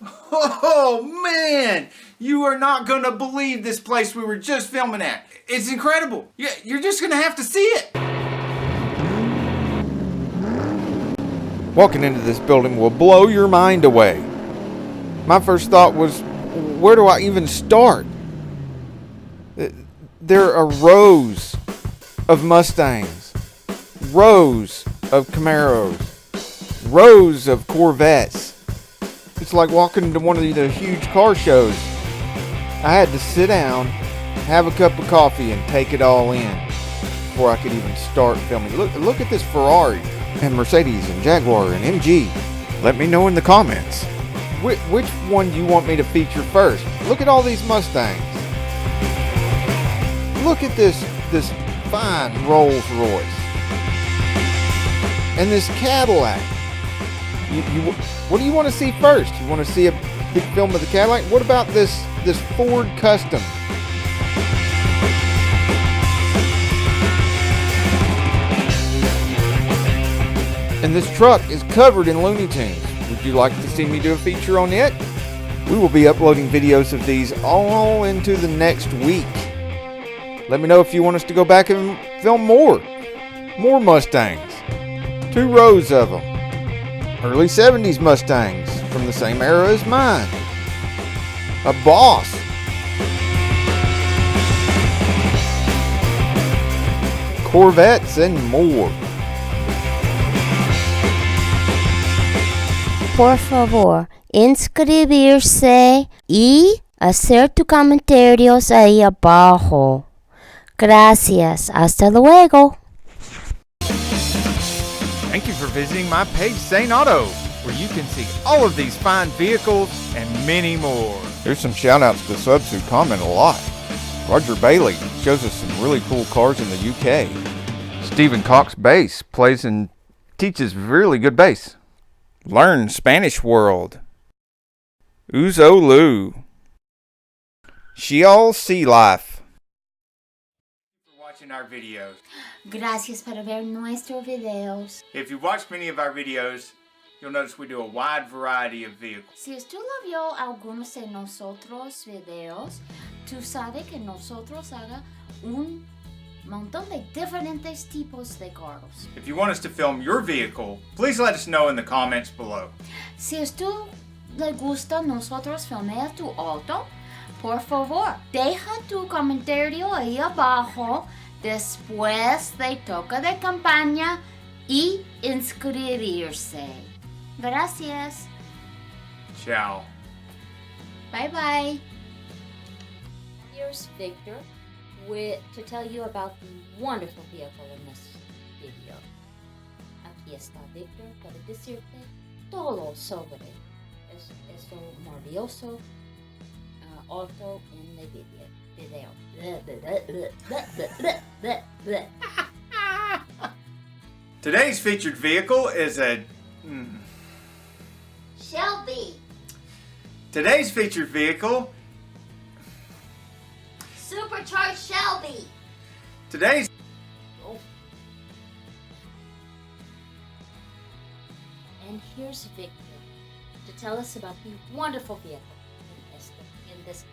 Oh man, you are not gonna believe this place we were just filming at. It's incredible. You're just gonna have to see it. Walking into this building will blow your mind away. My first thought was, where do I even start? There are rows of Mustangs, rows of Camaros, rows of Corvettes. It's like walking into one of the huge car shows. I had to sit down, have a cup of coffee, and take it all in before I could even start filming. Look at this Ferrari and Mercedes and Jaguar and MG. Let me know in the comments. Which one do you want me to feature first? Look at all these Mustangs. Look at this fine Rolls Royce. And this Cadillac. What do you want to see first? You want to see a big film of the Cadillac? What about this Ford Custom? And this truck is covered in Looney Tunes. Would you like to see me do a feature on it? We will be uploading videos of these all into the next week. Let me know if you want us to go back and film more Mustangs. 2 rows of them. Early 70s Mustangs from the same era as mine. A Boss. Corvettes and more. Por favor, inscribirse y hacer tus comentarios ahí abajo. Gracias. Hasta luego. Thank you for visiting my page, Saneauto, where you can see all of these fine vehicles and many more. There's some shout-outs to subs who comment a lot. Roger Bailey shows us some really cool cars in the UK. Stephen Cox Bass plays and teaches really good bass. Learn Spanish World. Uzo Lu. Sheol Sea Life. For watching our videos. Gracias por ver nuestros videos. If you've watched many of our videos, you'll notice we do a wide variety of vehicles. Si usted lo vio algunos de nosotros videos, tú sabes que nosotros haga un montón de diferentes tipos de carros. If you want us to film your vehicle, please let us know in the comments below. Si usted le gusta nosotros filmar tu auto, por favor, deja tu comentario ahí abajo después de toca de campaña y inscribirse. Gracias. Ciao. Bye bye. Here's Victor to tell you about the wonderful vehicle in this video. Aquí está Victor para decirte todo sobre este maravilloso auto en el video. Today's featured vehicle is a Shelby. Today's featured vehicle. Supercharged Shelby. Today's. And here's Victor to tell us about the wonderful vehicle in this